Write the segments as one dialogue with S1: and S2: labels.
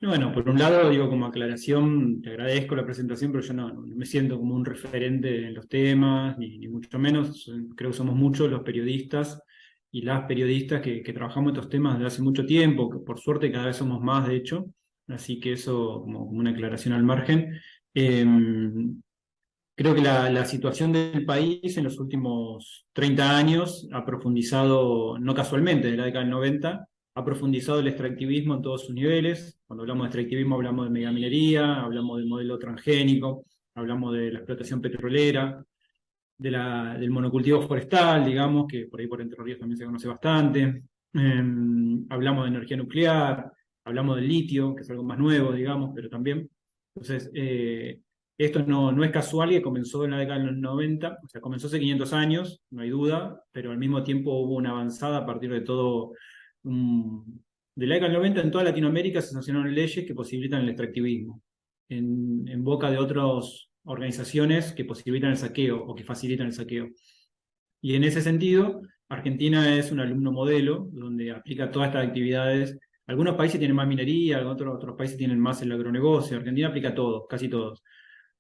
S1: Bueno, por un lado, digo, como aclaración, te agradezco la presentación, pero yo no me siento como un referente en los temas, ni mucho menos. Creo que somos muchos los periodistas y las periodistas que trabajamos estos temas desde hace mucho tiempo, que por suerte cada vez somos más, de hecho. Así que eso como una aclaración al margen. Eh, Creo que la situación del país en los últimos 30 años ha profundizado, no casualmente, desde la década del 90, ha profundizado el extractivismo en todos sus niveles. Cuando hablamos de extractivismo hablamos de megaminería, hablamos del modelo transgénico, hablamos de la explotación petrolera, del monocultivo forestal, digamos, que por ahí por Entre Ríos también se conoce bastante. Hablamos de energía nuclear, hablamos del litio, que es algo más nuevo, digamos, pero también. Entonces, esto no es casual que comenzó en la década de los 90, o sea, comenzó hace 500 años, no hay duda, pero al mismo tiempo hubo una avanzada a partir de todo. De la década del 90 en toda Latinoamérica se sancionaron leyes que posibilitan el extractivismo, en boca de otras organizaciones que posibilitan el saqueo o que facilitan el saqueo. Y en ese sentido, Argentina es un alumno modelo donde aplica todas estas actividades. Algunos países tienen más minería, otros países tienen más el agronegocio. Argentina aplica todo, casi todos.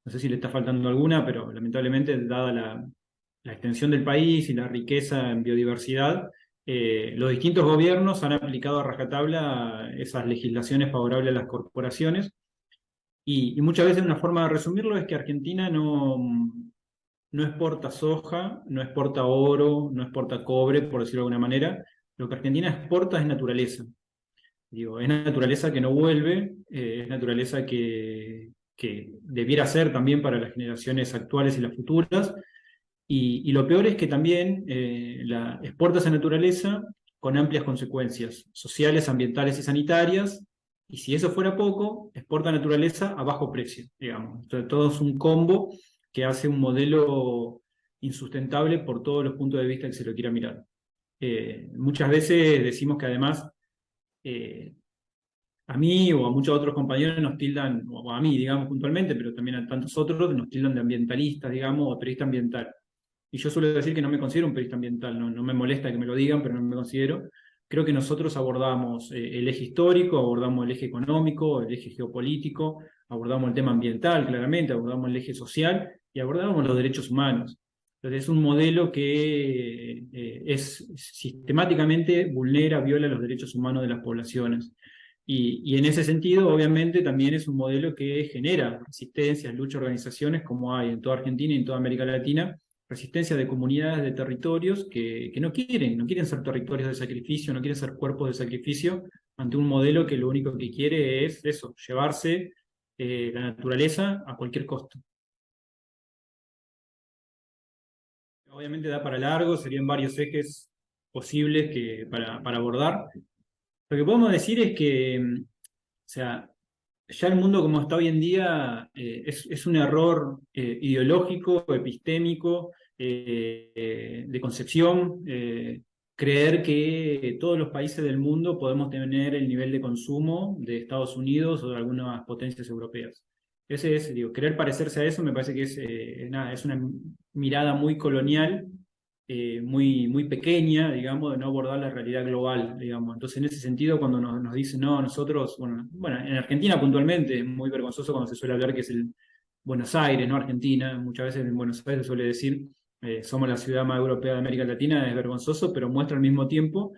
S1: No sé si le está faltando alguna, pero lamentablemente, dada la extensión del país y la riqueza en biodiversidad, los distintos gobiernos han aplicado a rajatabla esas legislaciones favorables a las corporaciones y muchas veces una forma de resumirlo es que Argentina no exporta soja, no exporta oro, no exporta cobre, por decirlo de alguna manera. Lo que Argentina exporta es naturaleza. Digo, es naturaleza que no vuelve, es naturaleza que debiera ser también para las generaciones actuales y las futuras. Y lo peor es que también exporta esa naturaleza con amplias consecuencias sociales, ambientales y sanitarias. Y si eso fuera poco, exporta naturaleza a bajo precio, digamos. Entonces, todo es un combo que hace un modelo insustentable por todos los puntos de vista que se lo quiera mirar. Muchas veces decimos que además eh, a mí o a muchos otros compañeros nos tildan, o a mí, digamos, puntualmente, pero también a tantos otros, nos tildan de ambientalistas, digamos, o periodista ambiental. Y yo suelo decir que no me considero un periodista ambiental, no me molesta que me lo digan, pero no me considero. Creo que nosotros abordamos el eje histórico, abordamos el eje económico, el eje geopolítico, abordamos el tema ambiental, claramente, abordamos el eje social y abordamos los derechos humanos. Entonces es un modelo que sistemáticamente vulnera, viola los derechos humanos de las poblaciones. Y en ese sentido, obviamente, también es un modelo que genera resistencias, luchas, organizaciones, como hay en toda Argentina y en toda América Latina, resistencia de comunidades, de territorios que no quieren ser territorios de sacrificio, no quieren ser cuerpos de sacrificio ante un modelo que lo único que quiere es eso, llevarse la naturaleza a cualquier costo. Obviamente da para largo, serían varios ejes posibles para abordar. Lo que podemos decir es que, o sea, ya el mundo como está hoy en día es un error ideológico, epistémico, de concepción, creer que todos los países del mundo podemos tener el nivel de consumo de Estados Unidos o de algunas potencias europeas. Ese es, digo, querer parecerse a eso me parece que es una mirada muy colonial, muy pequeña, digamos, de no abordar la realidad global, digamos. Entonces, en ese sentido, cuando nos dicen, no, nosotros, bueno, en Argentina puntualmente, es muy vergonzoso cuando se suele hablar que es el Buenos Aires, no Argentina. Muchas veces en Buenos Aires se suele decir, somos la ciudad más europea de América Latina, es vergonzoso, pero muestra al mismo tiempo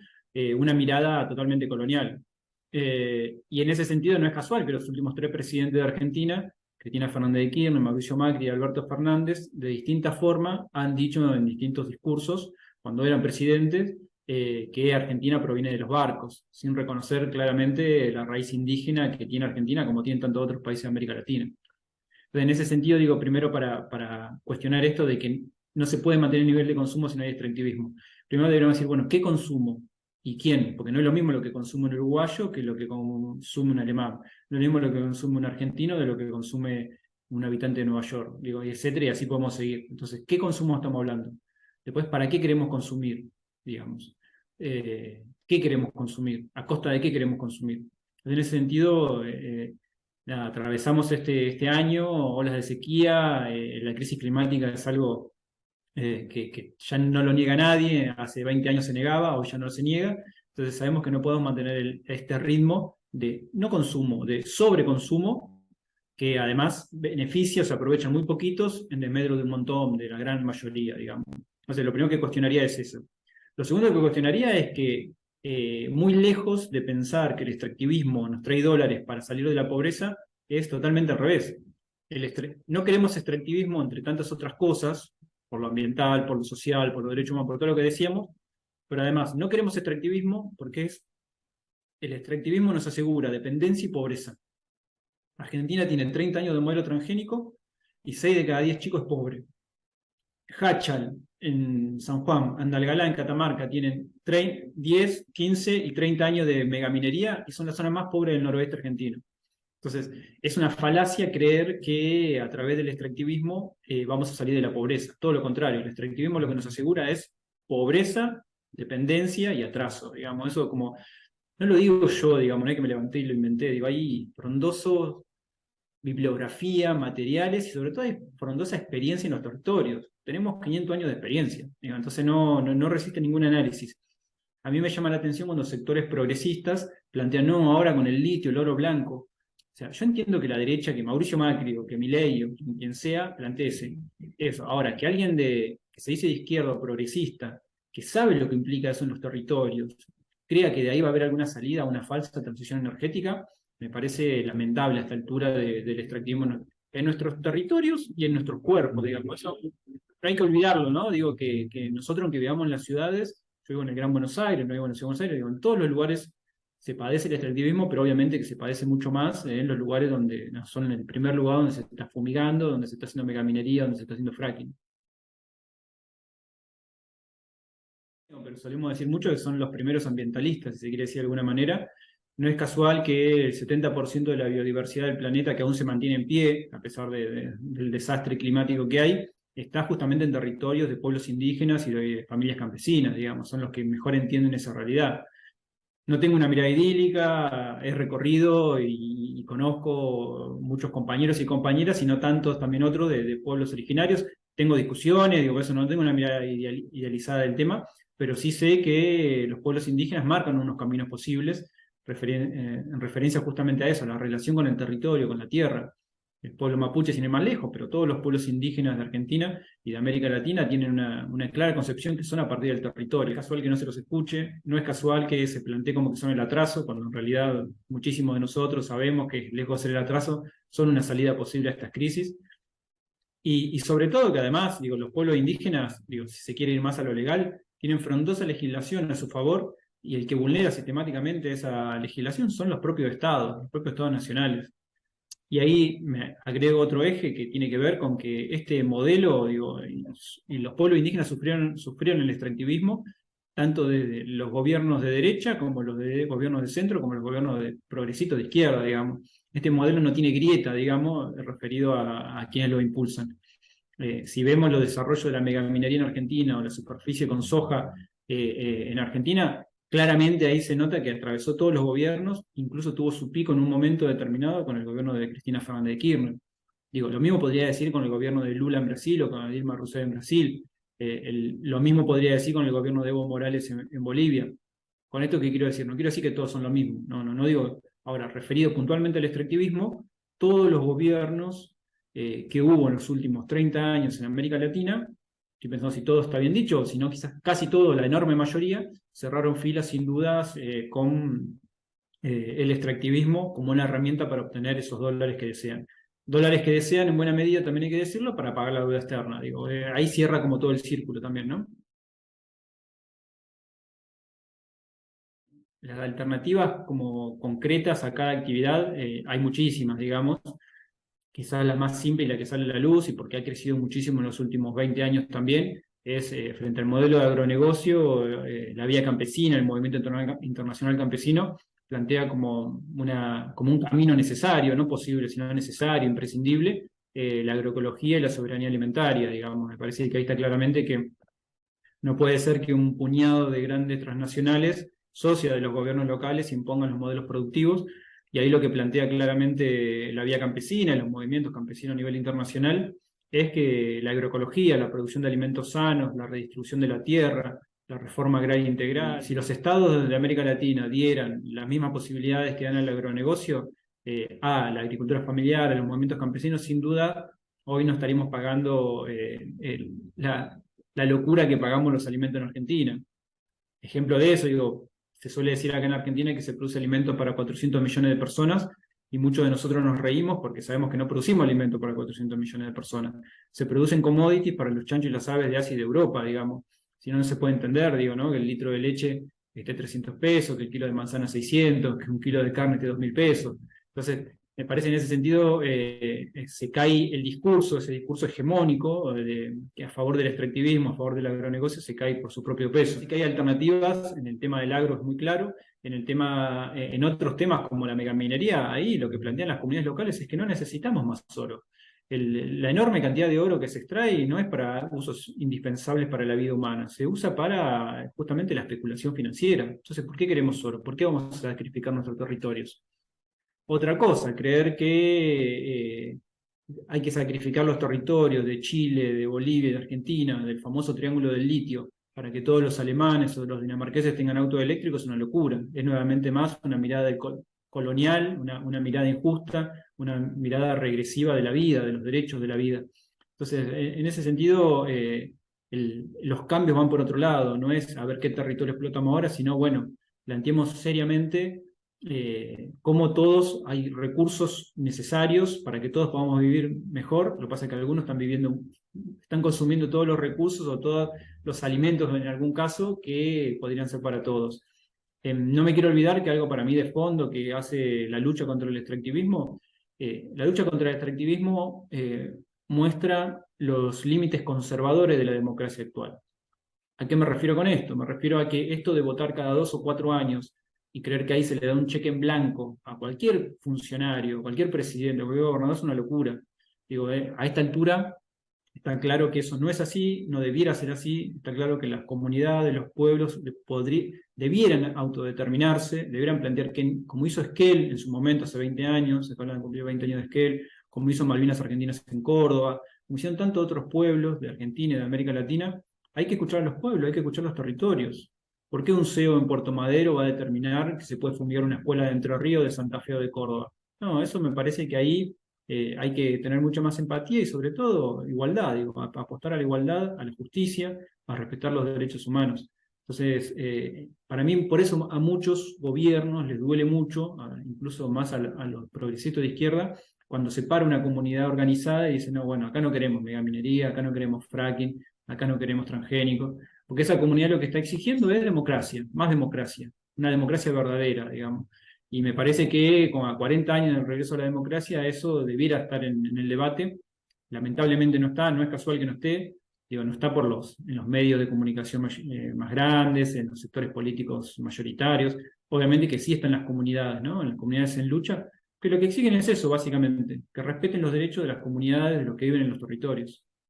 S1: una mirada totalmente colonial. Y en ese sentido no es casual que los últimos tres presidentes de Argentina, Cristina Fernández de Kirchner, Mauricio Macri y Alberto Fernández, de distinta forma han dicho en distintos discursos, cuando eran presidentes, que Argentina proviene de los barcos, sin reconocer claramente la raíz indígena que tiene Argentina, como tienen tantos otros países de América Latina. Entonces, en ese sentido, digo, primero para cuestionar esto de que no se puede mantener el nivel de consumo si no hay extractivismo. Primero deberíamos decir, bueno, ¿qué consumo? ¿Y quién? Porque no es lo mismo lo que consume un uruguayo que lo que consume un alemán. No es lo mismo lo que consume un argentino de lo que consume un habitante de Nueva York, digo, y etcétera, y así podemos seguir. Entonces, ¿qué consumo estamos hablando? Después, ¿para qué queremos consumir? Digamos. ¿Qué queremos consumir? ¿A costa de qué queremos consumir? Entonces, en ese sentido, nada, atravesamos este año, olas de sequía, la crisis climática es algo que ya no lo niega nadie, hace 20 años se negaba, hoy ya no se niega, entonces sabemos que no podemos mantener este ritmo de no consumo, de sobreconsumo, que además beneficios se aprovechan muy poquitos en desmedro de un montón, de la gran mayoría, digamos. Entonces, lo primero que cuestionaría es eso. Lo segundo que cuestionaría es que, muy lejos de pensar que el extractivismo nos trae dólares para salir de la pobreza, es totalmente al revés. No queremos extractivismo entre tantas otras cosas, por lo ambiental, por lo social, por los derechos humanos, por todo lo que decíamos, pero además no queremos extractivismo porque el extractivismo nos asegura dependencia y pobreza. Argentina tiene 30 años de modelo transgénico y 6 de cada 10 chicos es pobre. Hachal, en San Juan, Andalgalá, en Catamarca, tienen 10, 15 y 30 años de megaminería y son las zonas más pobres del noroeste argentino. Entonces, es una falacia creer que a través del extractivismo vamos a salir de la pobreza. Todo lo contrario, el extractivismo lo que nos asegura es pobreza, dependencia y atraso. Digamos, eso como, no lo digo yo, digamos, no es que me levanté y lo inventé, digo, hay frondoso bibliografía, materiales y sobre todo hay frondosa experiencia en los territorios. Tenemos 500 años de experiencia, digamos, entonces no resiste ningún análisis. A mí me llama la atención cuando sectores progresistas plantean, no, ahora con el litio, el oro blanco. O sea, yo entiendo que la derecha, que Mauricio Macri o que Milei o quien sea, plantee eso. Ahora, que alguien que se dice de izquierda o progresista, que sabe lo que implica eso en los territorios, crea que de ahí va a haber alguna salida a una falsa transición energética, me parece lamentable a esta altura del extractivismo en nuestros territorios y en nuestros cuerpos, digamos. Eso no hay que olvidarlo, ¿no? Digo que nosotros, aunque vivamos en las ciudades, yo vivo en el Gran Buenos Aires, no vivo en la Ciudad de Buenos Aires, digo, en todos los lugares se padece el extractivismo, pero obviamente que se padece mucho más en los lugares donde no, son el primer lugar donde se está fumigando, donde se está haciendo megaminería, donde se está haciendo fracking. Pero solemos decir mucho que son los primeros ambientalistas, si se quiere decir de alguna manera. No es casual que el 70% de la biodiversidad del planeta, que aún se mantiene en pie, a pesar del desastre climático que hay, está justamente en territorios de pueblos indígenas y de familias campesinas, digamos, son los que mejor entienden esa realidad. No tengo una mirada idílica, he recorrido y conozco muchos compañeros y compañeras, y no tantos también otros de pueblos originarios. Tengo discusiones, digo, por eso no tengo una mirada idealizada del tema, pero sí sé que los pueblos indígenas marcan unos caminos posibles en referencia justamente a eso, a la relación con el territorio, con la tierra. El pueblo mapuche sin ir más lejos, pero todos los pueblos indígenas de Argentina y de América Latina tienen una clara concepción que son a partir del territorio. Es casual que no se los escuche, no es casual que se plantee como que son el atraso, cuando en realidad muchísimos de nosotros sabemos que lejos de ser el atraso, son una salida posible a estas crisis. Y sobre todo que además, digo, los pueblos indígenas, digo, si se quiere ir más a lo legal, tienen frondosa legislación a su favor, y el que vulnera sistemáticamente esa legislación son los propios estados nacionales. Y ahí me agrego otro eje que tiene que ver con que este modelo, digo, y los pueblos indígenas sufrieron el extractivismo, tanto de los gobiernos de derecha como los de gobiernos de centro, como los gobiernos de progresistas de izquierda, digamos. Este modelo no tiene grieta, digamos, referido a quienes lo impulsan. Si vemos los desarrollos de la megaminería en Argentina o la superficie con soja en Argentina, claramente ahí se nota que atravesó todos los gobiernos, incluso tuvo su pico en un momento determinado con el gobierno de Cristina Fernández de Kirchner. Digo, lo mismo podría decir con el gobierno de Lula en Brasil o con Dilma Rousseff en Brasil. Lo mismo podría decir con el gobierno de Evo Morales en Bolivia. Con esto, ¿qué quiero decir? No quiero decir que todos son lo mismo. No digo. Ahora, referido puntualmente al extractivismo, todos los gobiernos que hubo en los últimos 30 años en América Latina, estoy pensando si todo está bien dicho, o si no, quizás casi todo, la enorme mayoría, cerraron filas sin dudas con el extractivismo como una herramienta para obtener esos dólares que desean. Dólares que desean, en buena medida, también hay que decirlo, para pagar la deuda externa. Digo, ahí cierra como todo el círculo también, ¿no? Las alternativas como concretas a cada actividad, hay muchísimas, digamos. Quizás la más simple y la que sale a la luz, y porque ha crecido muchísimo en los últimos 20 años también, es frente al modelo de agronegocio, la vía campesina, el movimiento internacional campesino, plantea como un camino necesario, no posible, sino necesario, imprescindible, la agroecología y la soberanía alimentaria, digamos. Me parece que ahí está claramente que no puede ser que un puñado de grandes transnacionales, socias de los gobiernos locales, impongan los modelos productivos, y ahí lo que plantea claramente la vía campesina, los movimientos campesinos a nivel internacional, es que la agroecología, la producción de alimentos sanos, la redistribución de la tierra, la reforma agraria integral. Si los estados de América Latina dieran las mismas posibilidades que dan al agronegocio, a la agricultura familiar, a los movimientos campesinos, sin duda, hoy no estaríamos pagando la locura que pagamos los alimentos en Argentina. Ejemplo de eso, digo, se suele decir acá en Argentina que se produce alimentos para 400 millones de personas y muchos de nosotros nos reímos porque sabemos que no producimos alimentos para 400 millones de personas. Se producen commodities para los chanchos y las aves de Asia y de Europa, digamos. Si no, no se puede entender, digo, ¿no? Que el litro de leche esté 300 pesos, que el kilo de manzana 600, que un kilo de carne esté 2.000 pesos. Entonces, me parece en ese sentido se cae el discurso, ese discurso hegemónico que a favor del extractivismo, a favor del agronegocio, se cae por su propio peso. Sí que hay alternativas, en el tema del agro es muy claro, en otros temas como la megaminería, ahí lo que plantean las comunidades locales es que no necesitamos más oro. La enorme cantidad de oro que se extrae no es para usos indispensables para la vida humana, se usa para justamente la especulación financiera. Entonces, ¿por qué queremos oro? ¿Por qué vamos a sacrificar nuestros territorios? Otra cosa, creer que hay que sacrificar los territorios de Chile, de Bolivia, de Argentina, del famoso triángulo del litio, para que todos los alemanes o los dinamarqueses tengan autos eléctricos es una locura. Es nuevamente más una mirada colonial, una mirada injusta, una mirada regresiva de la vida, de los derechos de la vida. Entonces, en ese sentido, los cambios van por otro lado, no es a ver qué territorio explotamos ahora, sino, bueno, planteemos seriamente cómo todos hay recursos necesarios para que todos podamos vivir mejor. Lo que pasa es que algunos están consumiendo todos los recursos o todos los alimentos en algún caso que podrían ser para todos. No me quiero olvidar que algo para mí de fondo que hace la lucha contra el extractivismo, la lucha contra el extractivismo muestra los límites conservadores de la democracia actual. ¿A qué me refiero con esto? Me refiero a que esto de votar cada 2 o 4 años y creer que ahí se le da un cheque en blanco a cualquier funcionario, cualquier presidente, cualquier gobernador es una locura. Digo, a esta altura está claro que eso no es así, no debiera ser así, está claro que las comunidades, los pueblos debieran autodeterminarse, debieran plantear que, como hizo Esquel en su momento, hace 20 años, se habla de cumplir 20 años de Esquel, como hizo Malvinas Argentinas en Córdoba, como hicieron tantos otros pueblos de Argentina y de América Latina, hay que escuchar a los pueblos, hay que escuchar los territorios. ¿Por qué un CEO en Puerto Madero va a determinar que se puede fumigar una escuela de Entre Ríos, de Santa Fe o de Córdoba? No, eso me parece que ahí hay que tener mucha más empatía y sobre todo igualdad, digo, apostar a la igualdad, a la justicia, a respetar los derechos humanos. Entonces, para mí, por eso a muchos gobiernos les duele mucho, incluso más a los progresistas de izquierda, cuando se para una comunidad organizada y dicen, no, bueno, acá no queremos megaminería, acá no queremos fracking, acá no queremos transgénicos, porque esa comunidad lo que está exigiendo es democracia, más democracia, una democracia verdadera, digamos. Y me parece que con a 40 años del regreso a la democracia eso debiera estar en el debate. Lamentablemente no está, no es casual que no esté, digo, no está en los medios de comunicación más grandes, en los sectores políticos mayoritarios. Obviamente que sí está en las comunidades, ¿no? En las comunidades en lucha, que lo que exigen es eso, básicamente, que respeten los derechos de las comunidades, de los que viven en los territorios.